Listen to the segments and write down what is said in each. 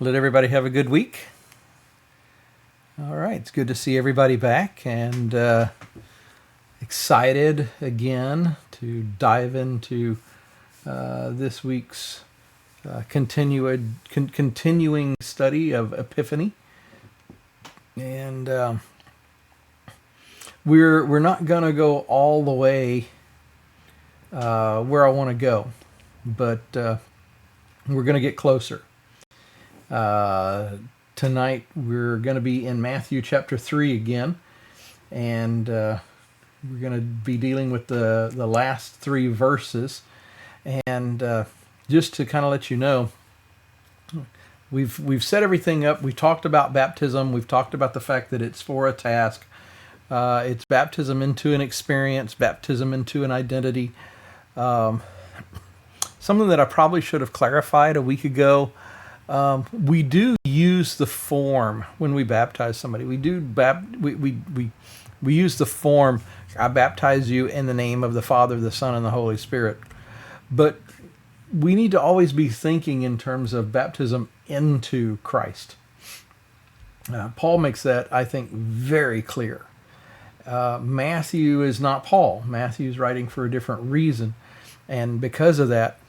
Let everybody have a good week. All right, it's good to see everybody back and excited again to dive into this week's continuing study of Epiphany. And we're not going to go all the way where I want to go, but we're going to get closer. Tonight we're going to be in Matthew chapter 3 again, and we're going to be dealing with the last three verses. And just to kind of let you know, we've set everything up. We talked about baptism. We've talked about the fact that it's for a task. It's baptism into an experience, baptism into an identity. Something that I probably should have clarified a week ago. We do use the form when we baptize somebody. We use the form, I baptize you in the name of the Father, the Son, and the Holy Spirit. But we need to always be thinking in terms of baptism into Christ. Paul makes that, I think, very clear. Matthew is not Paul. Matthew's writing for a different reason. And because of that,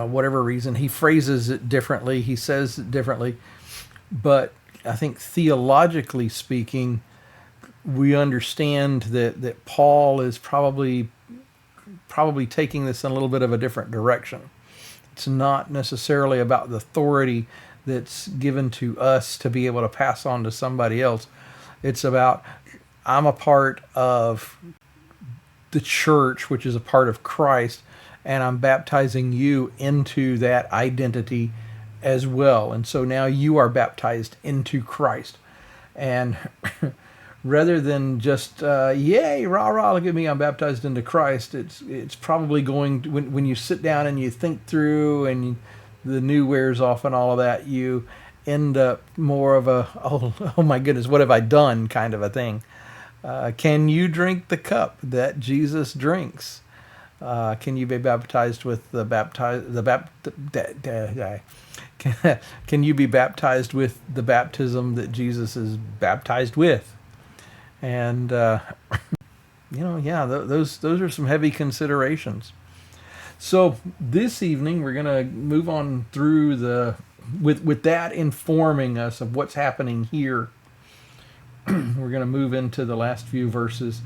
whatever reason, he phrases it differently, he says it differently. But I think theologically speaking, we understand that Paul is probably taking this in a little bit of a different direction. It's not necessarily about the authority that's given to us to be able to pass on to somebody else. It's about, I'm a part of the church, which is a part of Christ, and I'm baptizing you into that identity as well. And so now you are baptized into Christ. And rather than just, yay, rah, rah, look at me, I'm baptized into Christ, it's probably going to, when you sit down and you think through and the new wears off and all of that, you end up more of a, oh my goodness, what have I done kind of a thing. Can you drink the cup that Jesus drinks? Can you be baptized with can you be baptized with the baptism that Jesus is baptized with? And those are some heavy considerations. So this evening we're going to move on through with that informing us of what's happening here. We're going to move into the last few verses.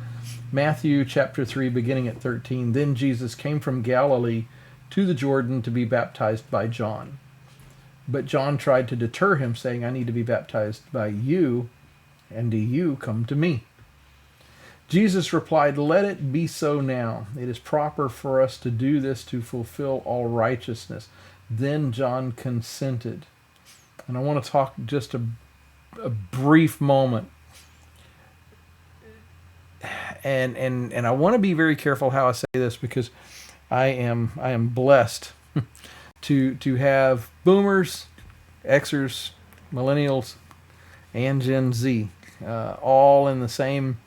Matthew chapter 3, beginning at 13. Then Jesus came from Galilee to the Jordan to be baptized by John. But John tried to deter him, saying, I need to be baptized by you, and do you come to me? Jesus replied, let it be so now. It is proper for us to do this to fulfill all righteousness. Then John consented. And I want to talk just a brief moment. And I want to be very careful how I say this, because I am blessed to have boomers, Xers, millennials, and Gen Z all in the same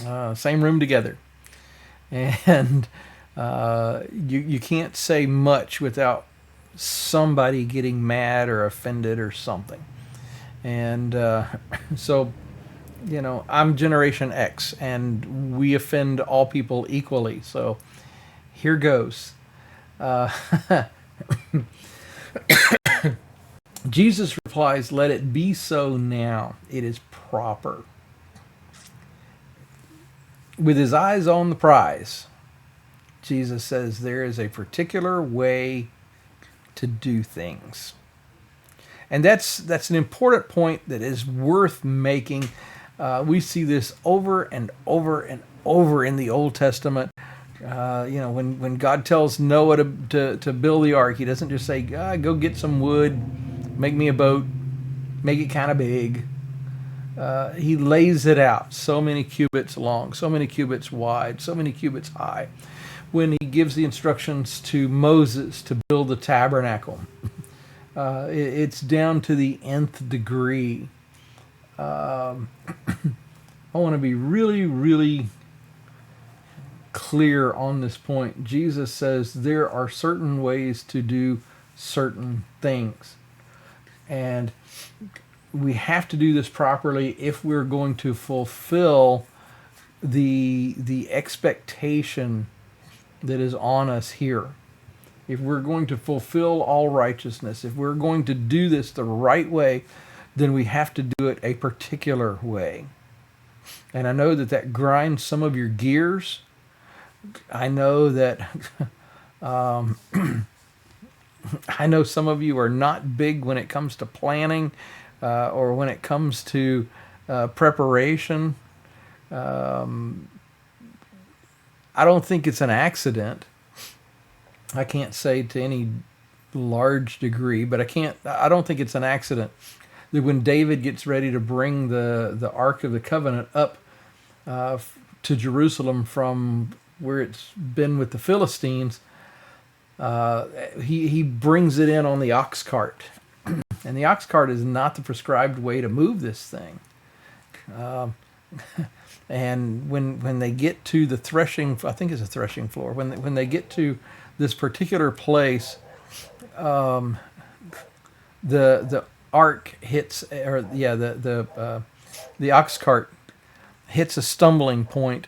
room together, and you can't say much without somebody getting mad or offended or something, and so. I'm Generation X, and we offend all people equally. So here goes. Jesus replies, let it be so now. It is proper. With his eyes on the prize, Jesus says there is a particular way to do things. And that's an important point that is worth making. We see this over and over and over in the Old Testament. When God tells Noah to build the ark, he doesn't just say, go get some wood, make me a boat, make it kind of big. He lays it out so many cubits long, so many cubits wide, so many cubits high. When he gives the instructions to Moses to build the tabernacle, it's down to the nth degree. I want to be really, really clear on this point. Jesus says there are certain ways to do certain things. And we have to do this properly if we're going to fulfill the expectation that is on us here. If we're going to fulfill all righteousness, if we're going to do this the right way, then we have to do it a particular way. And I know that that grinds some of your gears. I know that I know some of you are not big when it comes to planning or when it comes to preparation. I don't think it's an accident. I can't say to any large degree, but I don't think it's an accident that when David gets ready to bring the Ark of the Covenant up to Jerusalem from where it's been with the Philistines, he brings it in on the ox cart. And the ox cart is not the prescribed way to move this thing. And when they get to the threshing, I think it's a threshing floor, when they get to this particular place, the ark hits, or yeah, the ox cart hits a stumbling point,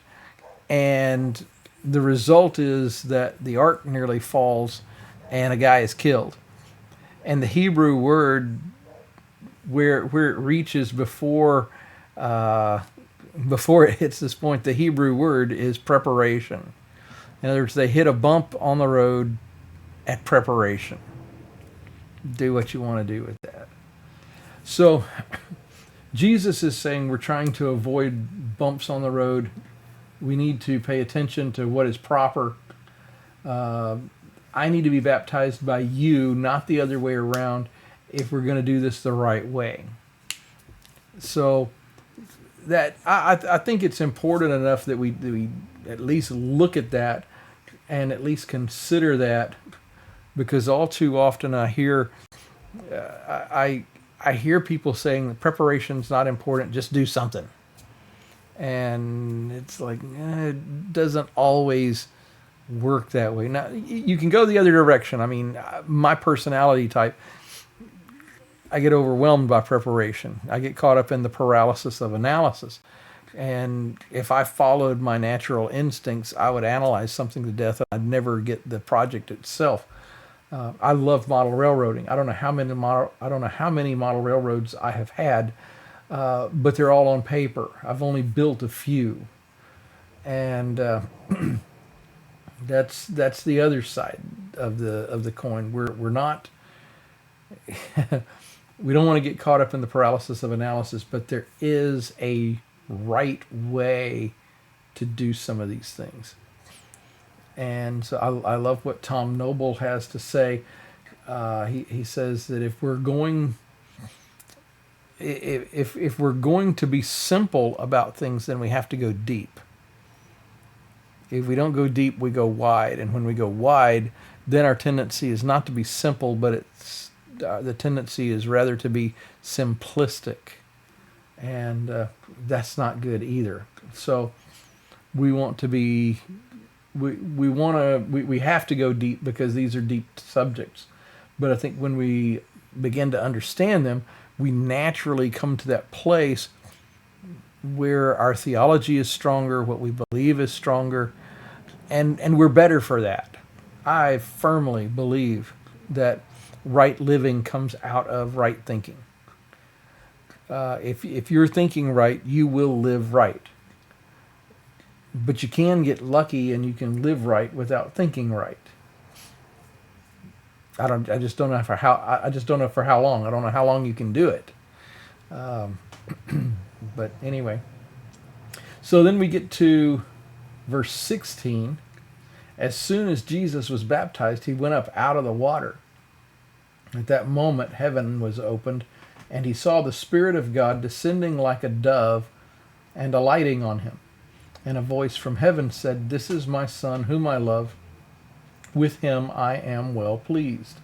and the result is that the ark nearly falls, and a guy is killed. And the Hebrew word, where it reaches before it hits this point, the Hebrew word is preparation. In other words, they hit a bump on the road at preparation. Do what you want to do with that. So Jesus is saying we're trying to avoid bumps on the road. We need to pay attention to what is proper. I need to be baptized by you, not the other way around, if we're going to do this the right way. So that I think it's important enough that we at least look at that and at least consider that, because all too often I hear I hear people saying that preparation's not important, just do something. And it's like, it doesn't always work that way. Now, you can go the other direction. I mean, my personality type, I get overwhelmed by preparation. I get caught up in the paralysis of analysis. And if I followed my natural instincts, I would analyze something to death and I'd never get the project itself. I love model railroading. I don't know how many model railroads I have had, but they're all on paper. I've only built a few, and that's the other side of the coin. We're not we don't want to get caught up in the paralysis of analysis, but there is a right way to do some of these things. And so I love what Tom Noble has to say. He says that if we're going to be simple about things, then we have to go deep. If we don't go deep, we go wide. And when we go wide, then our tendency is not to be simple, but the tendency is rather to be simplistic. And that's not good either. So we want to be... We have to go deep because these are deep subjects. But I think when we begin to understand them, we naturally come to that place where our theology is stronger, what we believe is stronger, and we're better for that. I firmly believe that right living comes out of right thinking. If you're thinking right, you will live right. But you can get lucky and you can live right without thinking right. I just don't know for how long. I don't know how long you can do it. But anyway. So then we get to verse 16. As soon as Jesus was baptized, he went up out of the water. At that moment, heaven was opened, and he saw the Spirit of God descending like a dove and alighting on him. And a voice from heaven said, "This is my Son, whom I love. With him I am well pleased."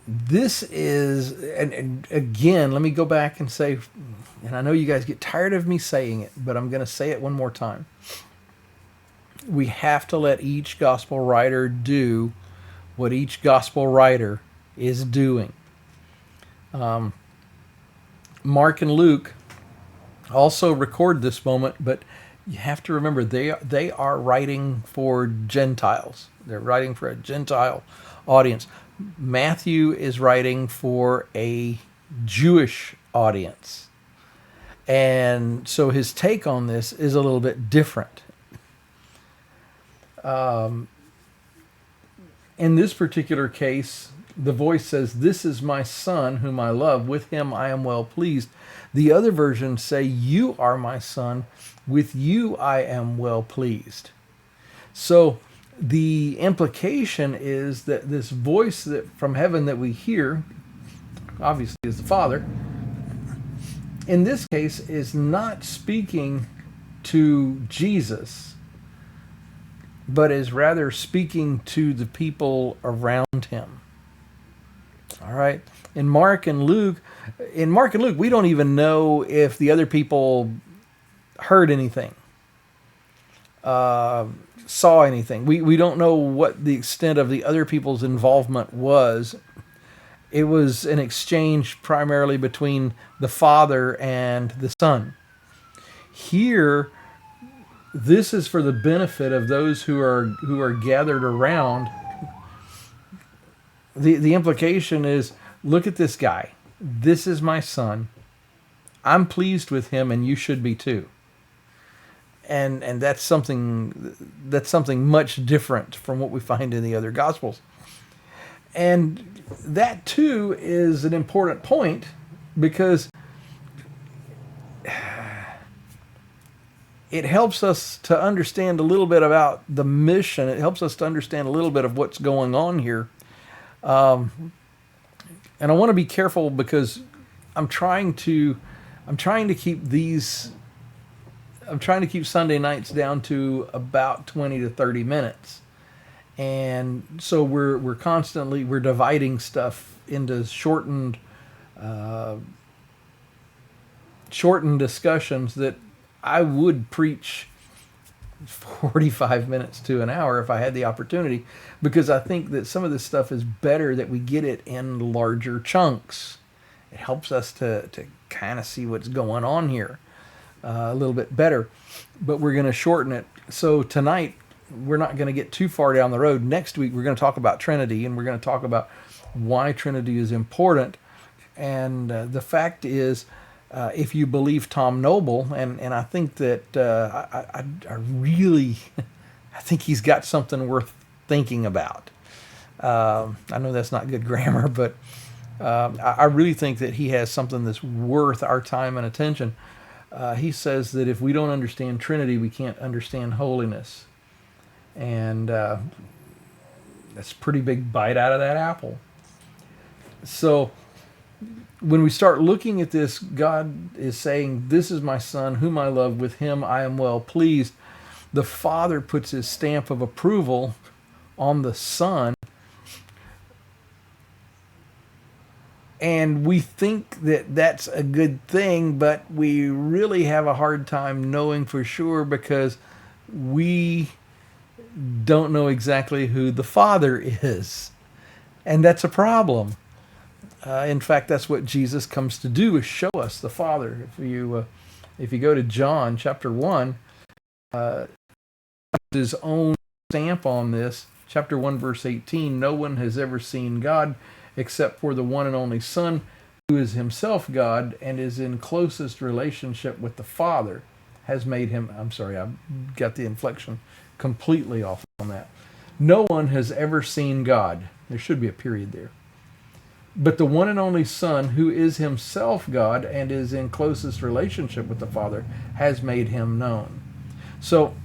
This is, and again, let me go back and say, and I know you guys get tired of me saying it, but I'm going to say it one more time. We have to let each gospel writer do what each gospel writer is doing. Mark and Luke also record this moment, but you have to remember they are writing for Gentiles. They're writing for a Gentile audience. Matthew is writing for a Jewish audience. And so his take on this is a little bit different. In this particular case, the voice says, "This is my son whom I love. With him I am well pleased." The other versions say, "You are my son. With you I am well pleased." So the implication is that this voice that from heaven that we hear, obviously is the Father, in this case is not speaking to Jesus, but is rather speaking to the people around him. All right. In Mark and Luke, we don't even know if the other people heard anything, saw anything. We don't know what the extent of the other people's involvement was. It was an exchange primarily between the Father and the Son. Here, this is for the benefit of those who are gathered around. The implication is, look at this guy. This is my son. I'm pleased with him, and you should be too. And that's something much different from what we find in the other Gospels. And that too is an important point, because it helps us to understand a little bit about the mission. It helps us to understand a little bit of what's going on here. And I want to be careful, because I'm trying to keep Sunday nights down to about 20 to 30 minutes. And so we're constantly dividing stuff into shortened discussions that I would preach 45 minutes to an hour if I had the opportunity, because I think that some of this stuff is better that we get it in larger chunks. It helps us to kind of see what's going on here a little bit better, but we're going to shorten it. So tonight, we're not going to get too far down the road. Next week, we're going to talk about Trinity, and we're going to talk about why Trinity is important. And the fact is, if you believe Tom Noble, and I think that I really, I think he's got something worth thinking about. I know that's not good grammar, but I really think that he has something that's worth our time and attention. He says that if we don't understand Trinity, we can't understand holiness. And that's a pretty big bite out of that apple. So when we start looking at this, God is saying, "This is my son whom I love. With him I am well pleased." The Father puts his stamp of approval on the Son. And we think that that's a good thing, but we really have a hard time knowing for sure, because we don't know exactly who the Father is. And that's a problem. In fact, that's what Jesus comes to do, is show us the Father. If you go to John chapter 1, his own stamp on this, chapter 1, verse 18, "No one has ever seen God except for the one and only Son, who is himself God and is in closest relationship with the Father, has made him..." I'm sorry, I got the inflection completely off on that. "No one has ever seen God." There should be a period there. "But the one and only Son, who is himself God and is in closest relationship with the Father, has made him known." So